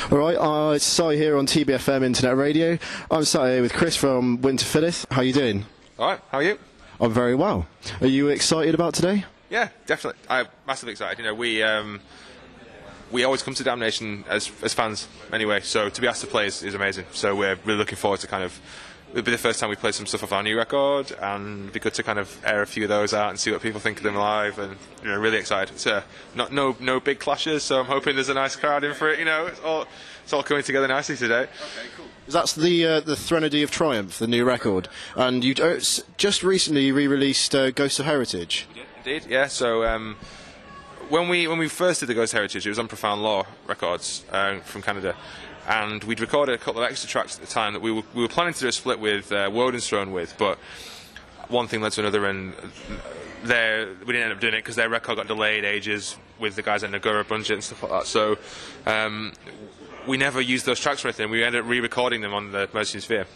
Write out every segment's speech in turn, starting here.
All right, it's Si here on TBFM Internet Radio. I'm sat here with Chris from Winterfylleth. How are you doing? All right, how are you? I'm very well. Are you excited about today? Yeah, definitely. I'm massively excited. You know, we always come to Damnation as fans anyway, so to be asked to play is amazing. So we're really looking forward to it'll be the first time we play some stuff off our new record, and it'd be good to kind of air a few of those out and see what people think of them live, and really excited. It's no big clashes, so I'm hoping there's a nice crowd in for it. It's all coming together nicely today. Okay, cool. That's the Threnody of Triumph, the new record, and you just recently re-released Ghosts of Heritage. Indeed, yeah. So when we first did the Ghost of Heritage, it was on Profound Law Records from Canada. And we'd recorded a couple of extra tracks at the time that we were planning to do a split with Woden's Throne with, but one thing led to another, and we didn't end up doing it because their record got delayed ages with the guys at Nagura Bunget and stuff like that. So we never used those tracks or anything. We ended up re-recording them on the Mercy Sphere.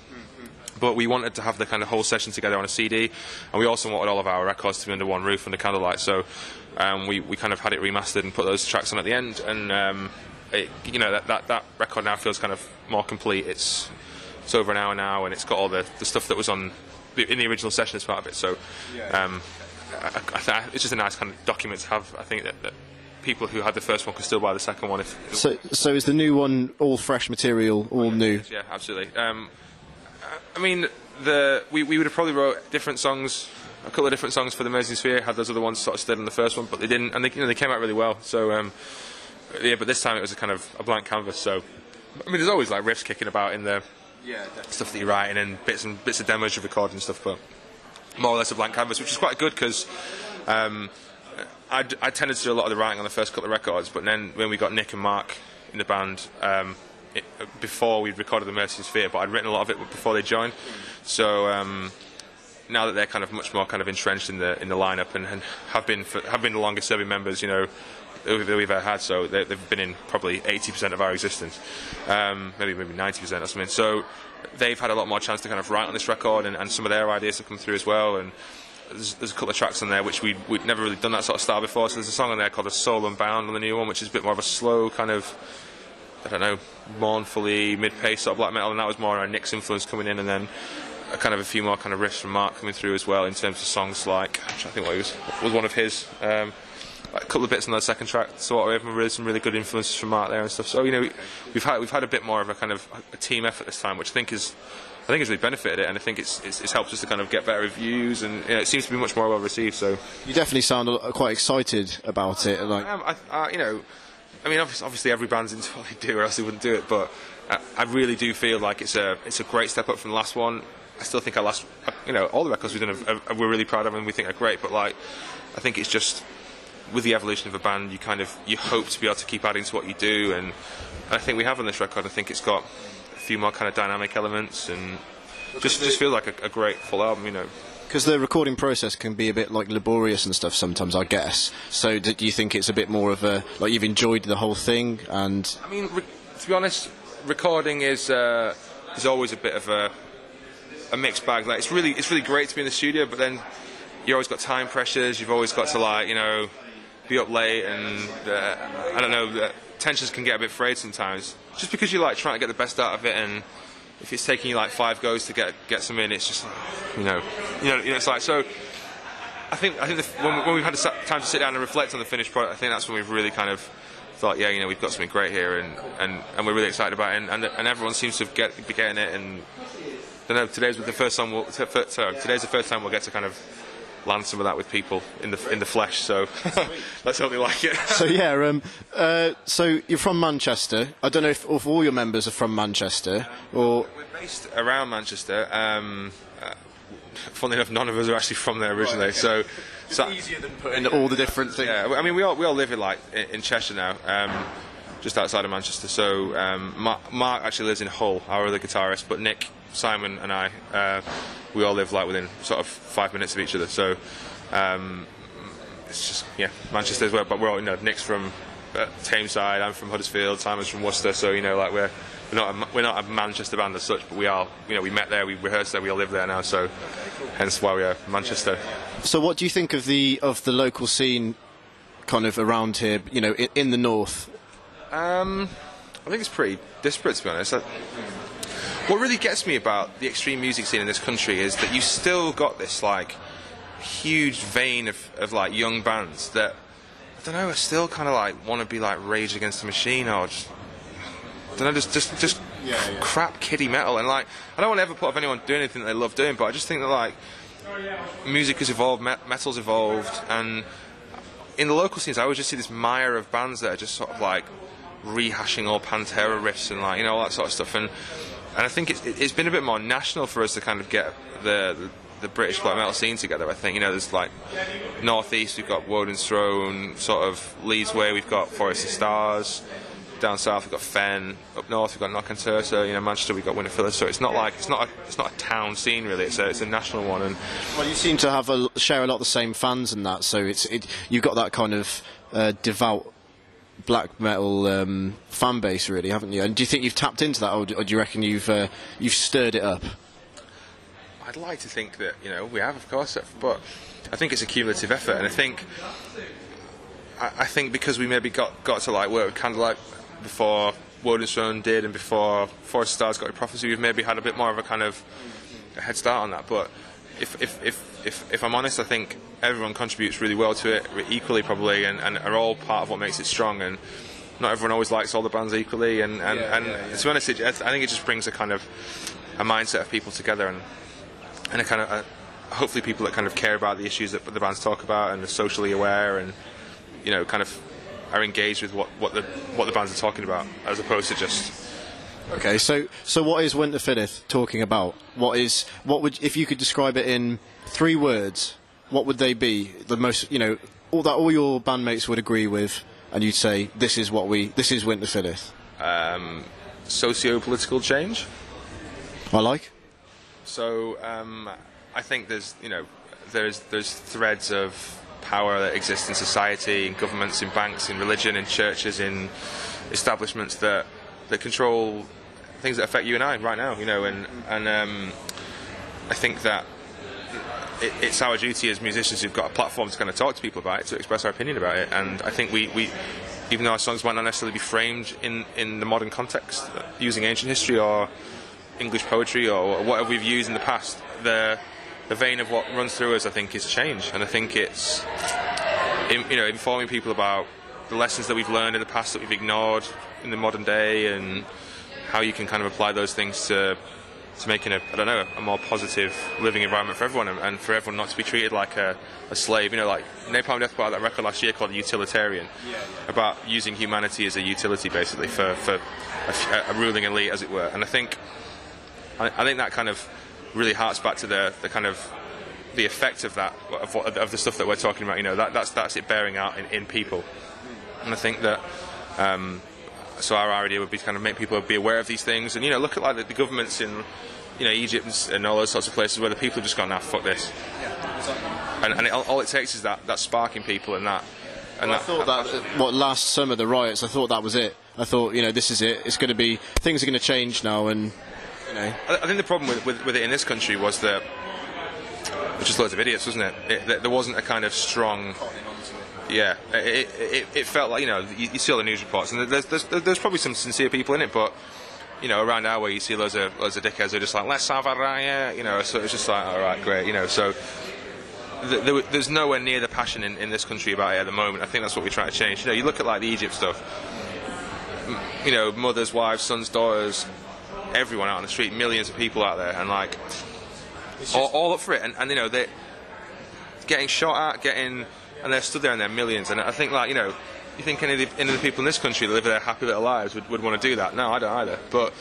But we wanted to have the kind of whole session together on a CD, and we also wanted all of our records to be under one roof under candlelight. So we kind of had it remastered and put those tracks on at the end, and that record now feels kind of more complete. It's over an hour now, and it's got all the stuff that was in the original session as part of it. So it's just a nice kind of document to have. I think that people who had the first one could still buy the second one. So is the new one all fresh material, all new? Yeah, absolutely. I mean, we would have probably wrote different songs, a couple of different songs for the Mercy Sphere. Had those other ones sort of stayed on the first one, but they didn't, and they came out really well. So. Yeah, but this time it was a kind of a blank canvas. So, I mean, there's always like riffs kicking about in the stuff that you're writing, and bits of demos you've recorded and stuff, but more or less a blank canvas, which is quite good because I tended to do a lot of the writing on the first couple of records, but then when we got Nick and Mark in the band, before we'd recorded the Mercy Sphere, but I'd written a lot of it before they joined. So now that they're kind of much more kind of entrenched in the lineup and have been the longest serving members, that we've ever had, so they've been in probably 80% of our existence, maybe 90% or something. So they've had a lot more chance to kind of write on this record, and some of their ideas have come through as well. And there's a couple of tracks on there which we'd never really done that sort of style before. So there's a song on there called "A Soul Unbound" on the new one, which is a bit more of a slow kind of, I don't know, mournfully mid-pace sort of black metal, and that was more Nick's influence coming in, and then kind of a few more kind of riffs from Mark coming through as well in terms of songs like, I think what was one of his. A couple of bits on the second track, so we have some really good influences from Mark there and stuff. So we've had a bit more of a kind of a team effort this time, which I think has really benefited it, and I think it's helped us to kind of get better reviews, and it seems to be much more well received. So you definitely sound quite excited about it. Like, I mean, obviously every band's into what they do, or else they wouldn't do it. But I really do feel like it's a great step up from the last one. I still think our last, all the records we've done we're really proud of and we think are great. But I think it's just, with the evolution of a band, you hope to be able to keep adding to what you do, and I think we have on this record. I think it's got a few more kind of dynamic elements, and just feel like a great full album, Because the recording process can be a bit like laborious and stuff sometimes, I guess. So do you think it's a bit more of a, like, you've enjoyed the whole thing? And I mean, to be honest, recording is always a bit of a mixed bag. Like, it's really great to be in the studio, but then you always got time pressures. You've always got to be up late, and I don't know, tensions can get a bit frayed sometimes, just because you're trying to get the best out of it, and if it's taking you 5 goes to get some in, it's just it's like, so I think when we've had time to sit down and reflect on the finished product, I think that's when we've really kind of thought, we've got something great here, and we're really excited about it, and everyone seems to be getting it, and I don't know, today's the first time we'll get to kind of land some of that with people in the flesh, so let's hope they like it. So so you're from Manchester. I don't know if all your members are from Manchester, or we're based around Manchester. Funnily enough, none of us are actually from there originally. Right, okay. So it's easier than putting all the different things. Yeah, I mean, we all live in Cheshire now, just outside of Manchester. So Mark actually lives in Hull, our other guitarist, but Nick, Simon and I, we all live within sort of 5 minutes of each other. So it's just Manchester as well. But we're all Nick's from Tameside, I'm from Huddersfield, Simon's from Worcester. So we're not a Manchester band as such, but we are. We met there, we rehearsed there, we all live there now. So hence why we are Manchester. So what do you think of the local scene, kind of around here? In the north. I think it's pretty disparate, to be honest. What really gets me about the extreme music scene in this country is that you still got this like huge vein of like young bands that, I don't know, are still kind of like want to be like Rage Against the Machine, or just, I don't know, just crap kiddie metal. And like, I don't want to ever put off anyone doing anything that they love doing, but I just think that like music has evolved, metal's evolved, and in the local scenes I always just see this mire of bands that are just sort of like rehashing all Pantera riffs and like, you know, all that sort of stuff. And I think it's been a bit more national for us to kind of get the British black metal scene together. I think, you know, there's like North East we've got Woden's Throne, sort of Leeds way we've got Forest of Stars, down south we've got Fen, up north we've got Knock and Tursa, you know, Manchester we've got Winterfylleth. So it's not like it's not a town scene really. It's a national one. And well, you seem to have share a lot of the same fans and that. So you've got that kind of devout black metal fan base, really, haven't you? And do you think you've tapped into that, or do you reckon you've stirred it up? I'd like to think that, you know, we have, of course, but I think it's a cumulative effort, and I think because we maybe got to like work with Candlelight before Woden's Throne did, and before Forest of Stars got a Prophecy, we've maybe had a bit more of a kind of a head start on that. But if I'm honest, I think everyone contributes really well to it, equally probably, and are all part of what makes it strong. And not everyone always likes all the bands equally. And to be honest, I think it just brings a kind of a mindset of people together, and a kind of hopefully people that kind of care about the issues that the bands talk about and are socially aware, and, you know, kind of are engaged with what the bands are talking about, as opposed to just. Okay, so what is Winterfylleth talking about? What would, if you could describe it in 3 words, what would they be? The most, you know, all your bandmates would agree with, and you'd say this is Winterfylleth. Socio-political change. I like. So I think there's threads of power that exist in society, in governments, in banks, in religion, in churches, in establishments that control things that affect you and I right now, you know, and I think that it's our duty as musicians who've got a platform to kind of talk to people about it, to express our opinion about it. And I think we even though our songs might not necessarily be framed in the modern context, using ancient history or English poetry or whatever we've used in the past, the vein of what runs through us, I think, is change. And I think it's informing people about the lessons that we've learned in the past that we've ignored in the modern day, and how you can kind of apply those things to making a more positive living environment for everyone, and for everyone not to be treated like a slave. You know, like Napalm Death put out that record last year called Utilitarian, about using humanity as a utility, basically, for a ruling elite, as it were. And I think that kind of really harks back to the kind of the effect of that, of the stuff that we're talking about. You know, that's it bearing out in people. And I think that so our idea would be to kind of make people be aware of these things, and, you know, look at like the governments in, you know, Egypt and all those sorts of places where the people have just gone, nah, fuck this. Yeah, exactly. And all it takes is that spark in people, and that. And well, I thought that last summer, the riots, I thought that was it. I thought, you know, this is it. It's going to be, things are going to change now, and, you know. I think the problem with it in this country was that it was just loads of idiots, wasn't it? There wasn't a kind of strong. Yeah, it felt like, you know, you see all the news reports, and there's probably some sincere people in it, but, you know, around our way you see loads of dickheads who are just like, let's have a riot, you know. So it's just like, all right, great, you know. So there's nowhere near the passion in this country about it at the moment. I think that's what we're trying to change. You know, you look at like the Egypt stuff, you know, mothers, wives, sons, daughters, everyone out on the street, millions of people out there, and like all up for it, and you know, they're getting shot at, and they're stood there and they're millions. And I think, like, you know, you think any of the people in this country that live their happy little lives would want to do that? No, I don't either. But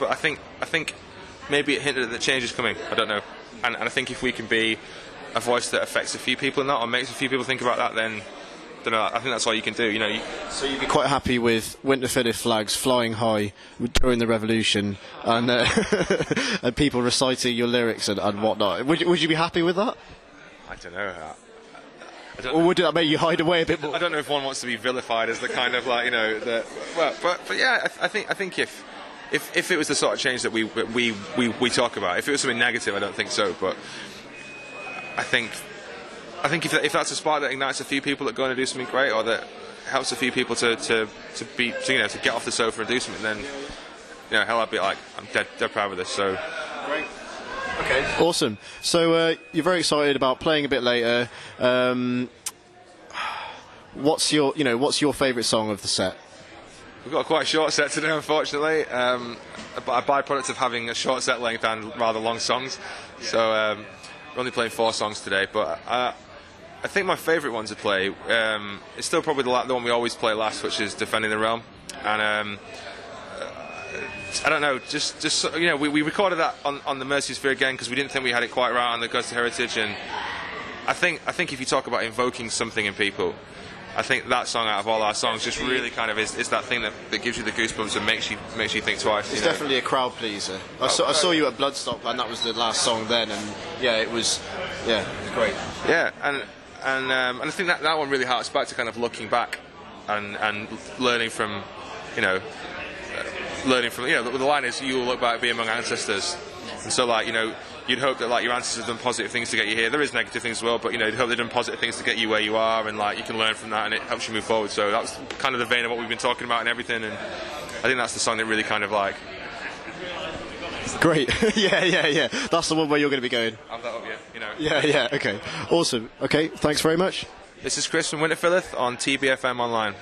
I think maybe it hinted that change is coming. I don't know. And I think if we can be a voice that affects a few people in that, or makes a few people think about that, then I don't know, I think that's all you can do. You know. So you'd be quite happy with Winterfylleth flags flying high during the revolution, and and people reciting your lyrics and whatnot. Would you be happy with that? I don't know. Or would that make you hide away a bit more? I don't know if one wants to be vilified as the kind of, like, you know, but yeah, I think if it was the sort of change that we talk about, if it was something negative, I don't think so. But I think if that's a spark that ignites a few people that go and do something great, or that helps a few people to get off the sofa and do something, then hell, I'd be like, I'm dead proud of this. So great. Okay. Awesome. So you're very excited about playing a bit later. What's your favourite song of the set? We've got a quite short set today, unfortunately. A byproduct of having a short set length and rather long songs. So we're only playing 4 songs today. But I think my favourite one to play is still probably the one we always play last, which is Defending the Realm. And I don't know, we recorded that on the Mercy Sphere again because we didn't think we had it quite right on the Ghost of Heritage. And I think if you talk about invoking something in people, I think that song out of all our songs just really kind of is that thing that gives you the goosebumps and makes you think twice. It's definitely a crowd pleaser. I saw you at Bloodstock, and that was the last song then, and it was great. Yeah, and I think that one really harks back to kind of looking back and learning from the line is, you will look back, be among ancestors. And so, you'd hope that your ancestors have done positive things to get you here. There is negative things as well, but you'd hope they've done positive things to get you where you are, and you can learn from that, and it helps you move forward. So that's kind of the vein of what we've been talking about and everything. And I think that's the song that really kind of Great. yeah. That's the one where you're going to be going. Have that up, Yeah. Okay. Awesome. Okay. Thanks very much. This is Chris from Winterfylleth on TBFM Online.